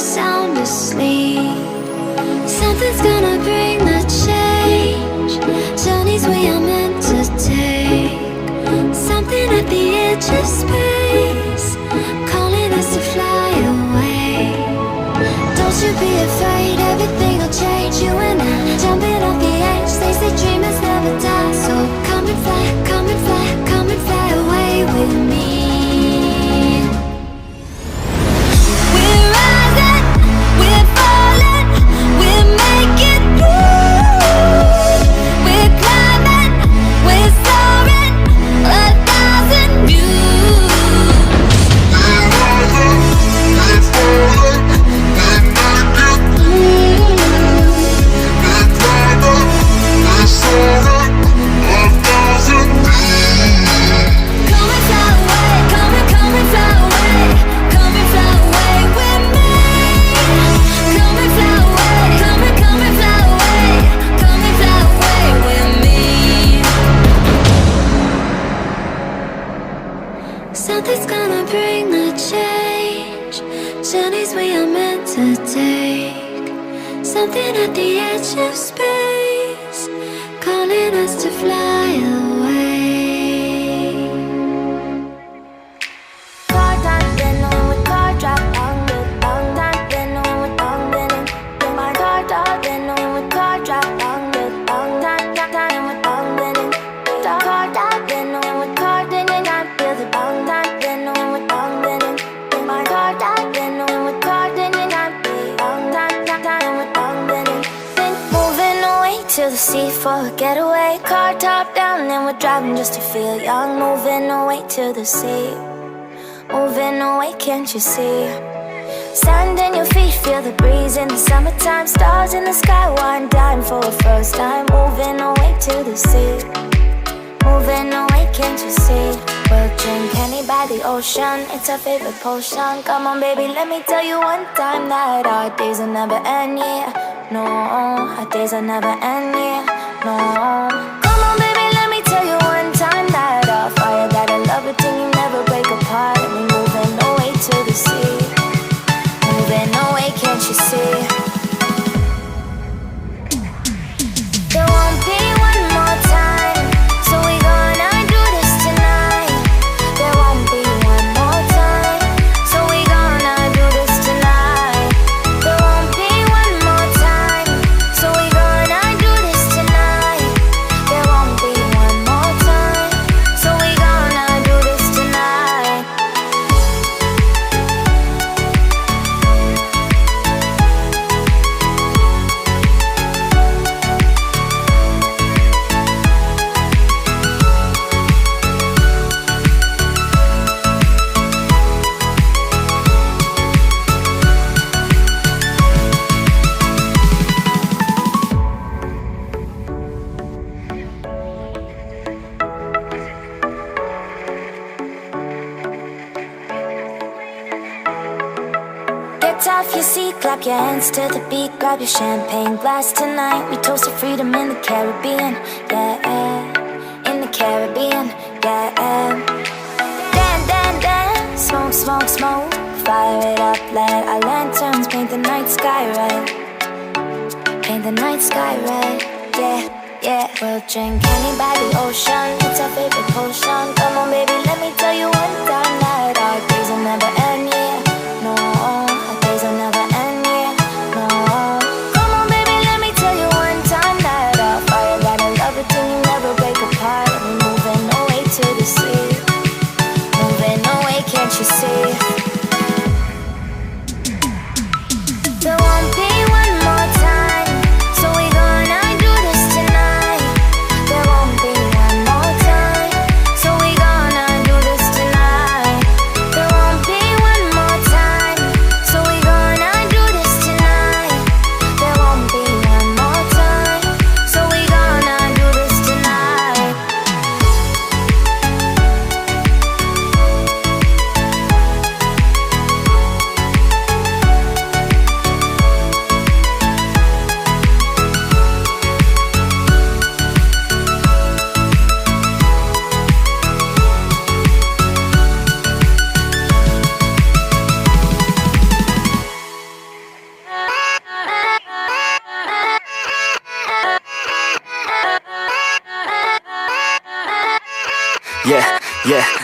sound asleep. Something's gonna bring the change. Journeys we are meant to take. Something at the edge of space, calling us to fly away. Don't you be afraid, everything will change. You and I, jumping off the edge. They say dreamers never die. So come and fly, come and fly, come and fly away with me. We're rising, we're falling, we're making through. We're climbing, we're soaring, 1,000 views. We're rising, we're falling, we're making through. We're climbing, we're soaring, 1,000 views. Come and fly away, come and fly away, come and fly away with me. Come and fly away, come and fly away, come and fly away with me. Something's gonna bring the change. Journeys we are meant to take. Something at the edge of space, calling us to fly away. Car time, then with car drop, long time, then with long bending. My car top, then with car drop, long time with long bending. Car top, then with car, then I feel the long time, then with long bending. My car top, then with car, then I feel long time with long bending. Then moving away to the sea for a getaway. Car top down, then we're driving just to feel young. Moving away to the sea. Moving away, can't you see? Sand in your feet, feel the breeze in the summertime. Stars in the sky, one dime for a first time. Moving away to the sea. Moving away, can't you see? We'll drink honey by the ocean, it's our favorite potion. Come on baby, let me tell you one time that our days will never end, yeah. No, our days will never end, yeah. No. Come on baby, let me tell you one time that our fire got a love it till you never break apart. And we moving away to the sea. Moving away, can't you see? There won't be one more time, so we gonna do this tonight. There won't be one more time, so we gonna do this tonight. There won't be one more time, so we gonna do this tonight. There won't be one more time, so we gonna do this tonight. Get off your seat, clap your hands to the beat. Grab your champagne glass tonight. We toast to freedom in the Caribbean, yeah. In the Caribbean, yeah. Dance, smoke, smoke, smoke. Fire it up, let our lanterns paint the night sky red. Paint the night sky red, yeah, yeah. We'll drink honey by the ocean, it's our favorite potion. Come on baby, let me tell you one time that our days will never end, yeah. No, our days will never end, yeah. No. Come on baby, let me tell you one time that our fire got a love it till you never break apart. And we're moving away to the sea. Moving away, can't you see? There won't be one more time, so we gonna do this tonight. There won't be one more time, so we gonna do this tonight. There won't be one more time, so we gonna do this tonight. There won't be one more time, so we gonna do this tonight.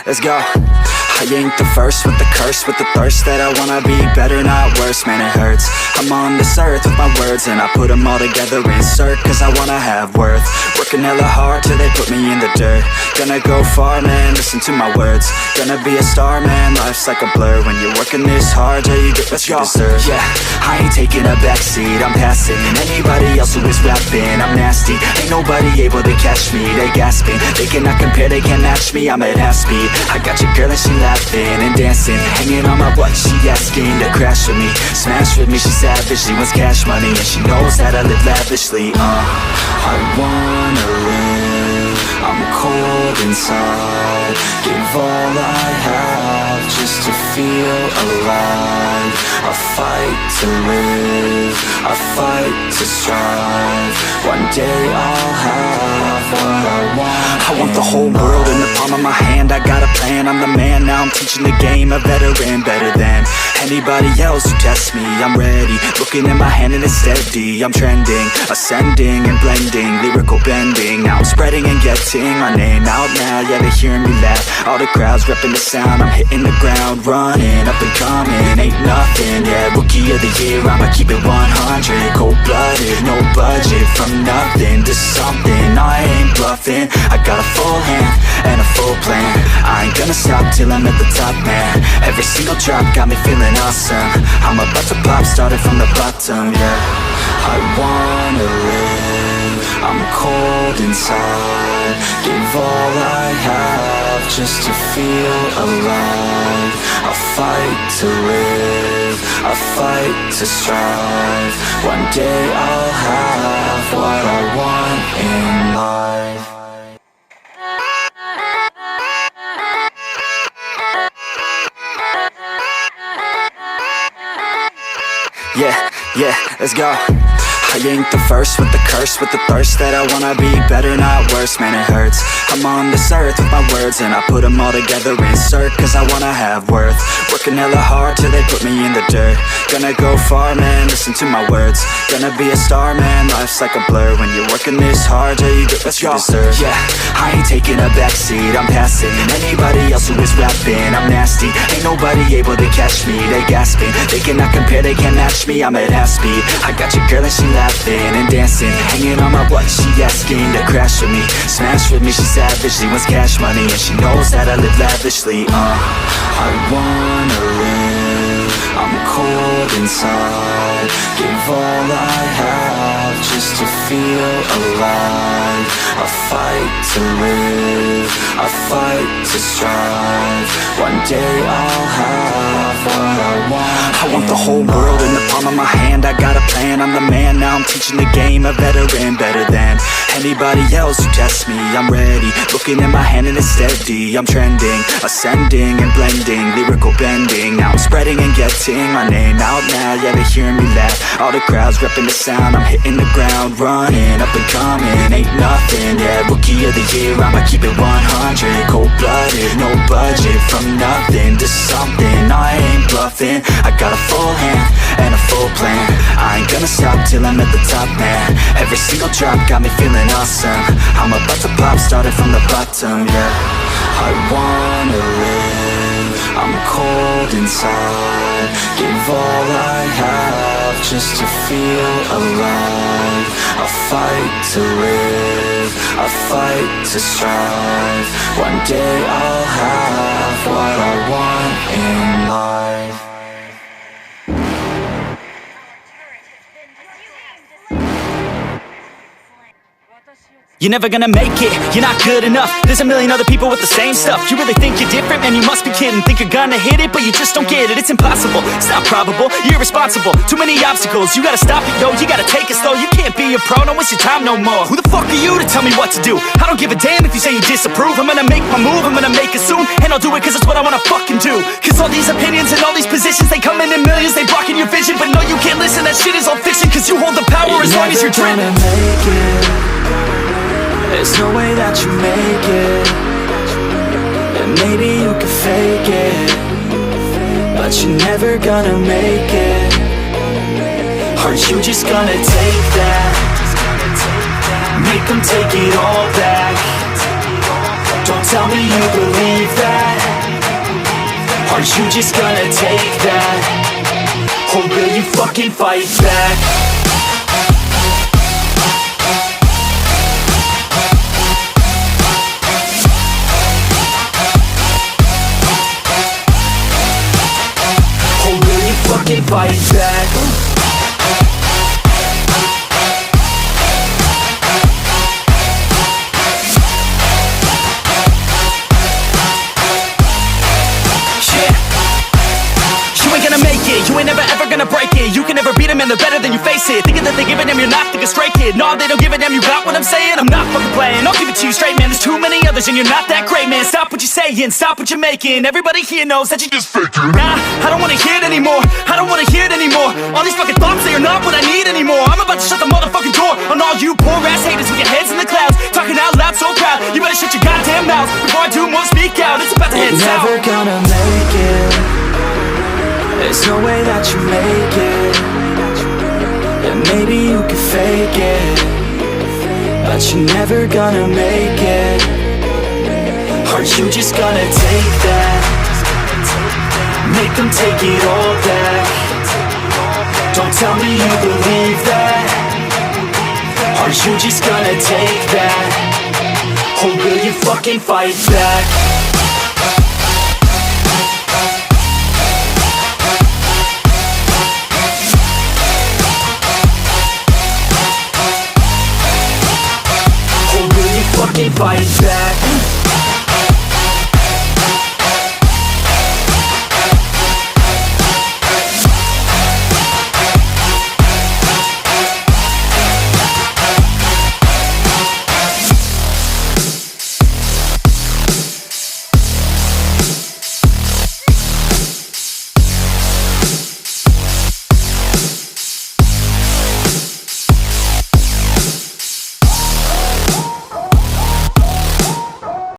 let's go. I ain't the first with the curse, with the thirst that I wanna be better, not worse, man it hurts. I'm on this earth with my words and I put them all together, insert, cause I wanna have worth. Working hella hard till they put me in the dirt. Gonna go far, man, listen to my words. Gonna be a star, man, life's like a blur. When you're working this hard, yeah, you get what you deserve. Yeah, I ain't taking a backseat, I'm passing anybody else who is rapping. I'm nasty, ain't nobody able to catch me. They gasping, they cannot compare, they can't match me. I'm at half speed, I got your girl and she laughing and dancing, hanging on my butt, she asking to crash with me, smash with me. She savage, she wants cash money and she knows that I live lavishly. I wanna live, I'm cold inside. Give all I have just to feel alive. I fight to live, I fight to strive. One day I'll have what I want. I want the whole world in the palm of my hand. I got a plan, I'm the man. Now I'm teaching the game, a veteran, better than anybody else who tests me. I'm ready, looking at my hand and it's steady. I'm trending, ascending and blending, lyrical bending. Now I'm spreading and getting my name out now. Yeah, they're hearing me laugh, all the crowds repping the sound. I'm hitting the ground running, up and coming, ain't nothing. Yeah, rookie of the year, I'ma keep it 100. Cold-blooded, no budget, from nothing to something. I ain't bluffing, I got a full hand and a full plan. I ain't gonna stop till I'm at the top, man. Every single drop got me feeling awesome. I'm about to pop, started from the bottom, yeah. I wanna live, I'm cold inside. Give all I have just to feel alive. I fight to live, I fight to strive. One day I'll have what I want in life. Yeah, let's go. I ain't the first with the curse, with the thirst that I wanna be better, not worse, man it hurts. I'm on this earth with my words and I put them all together, insert, cause I wanna have worth. Working hella hard till they put me in the dirt. Gonna go far, man, listen to my words. Gonna be a star, man, life's like a blur. When you're working this hard, yeah, you get what you deserve. Yeah, I ain't taking a backseat, I'm passing anybody else who is rapping. I'm nasty, ain't nobody able to catch me. They gasping, they cannot compare, they can't match me. I'm at half speed, I got your girl and she laughing and dancing, hanging on my butt, she asking to crash with me, smash with me. She savage, she wants cash money and she knows that I live lavishly. I wanna live, I'm cold inside. Give all I have just to feel alive. I fight to live, I fight to strive. One day I'll have what I want. I want the whole world in the palm of my hand. I got a plan, I'm the man. Now I'm teaching the game, a veteran, better than anybody else who tests me. I'm ready, looking at my hand and it's steady. I'm trending, ascending and blending, lyrical bending. Now I'm spreading and getting my name out now. Yeah, they're hearing me laugh, all the crowds repping the sound. I'm hitting the ground running, up and coming, ain't nothing. Yeah, rookie of the year, I'ma keep it 100. Cold-blooded, no budget, from nothing to something. I ain't bluffing, I got a full hand and a full plan. I ain't gonna stop till I'm at the top, man. Every single drop got me feeling awesome. I'm about to pop, started from the bottom, yeah. I wanna live, I'm cold inside. Give all I have just to feel alive. I fight to live, I fight to strive. One day I'll have what I want in life. You're never gonna make it, you're not good enough. There's a million other people with the same stuff. You really think you're different? Man, you must be kidding. Think you're gonna hit it, but you just don't get it. It's impossible, it's not probable, you're irresponsible. Too many obstacles, you gotta stop it, yo. You gotta take it slow, you can't be a pro. Don't waste your time no more. Who the fuck are you to tell me what to do? I don't give a damn if you say you disapprove. I'm gonna make my move, I'm gonna make it soon. And I'll do it cause it's what I wanna fucking do. Cause all these opinions and all these positions, they come in millions, they blocking your vision. But no, you can't listen, that shit is all fiction. Cause you hold the power as long as you're dreaming. There's no way that you make it, and maybe you can fake it, but you're never gonna make it. Are you just gonna take that? Make them take it all back. Don't tell me you believe that. Are you just gonna take that? Or will you fucking fight back? Or will you fucking fight back? You ain't never ever gonna break it. You can never beat them and they're better than you face it. Thinking that they give a damn, you're not thinking straight, kid. No, they don't give a damn, you got what I'm saying? I'm not fucking playing, I'll give it to you straight, man. There's too many others and you're not that great, man. Stop what you're saying, stop what you're making. Everybody here knows that you just faking. Nah, I don't wanna hear it anymore, I don't wanna hear it anymore. All these fucking thoughts, they are not what I need anymore. I'm about to shut the motherfucking door on all you poor ass haters with your heads in the clouds, talking out loud so proud. You better shut your goddamn mouth before I do more speak out. It's about to head south. You're never gonna make it. There's no way that you make it. And maybe you can fake it, but you're never gonna make it. Are you just gonna take that? Make them take it all back. Don't tell me you believe that. Are you just gonna take that? Or will you fucking fight back?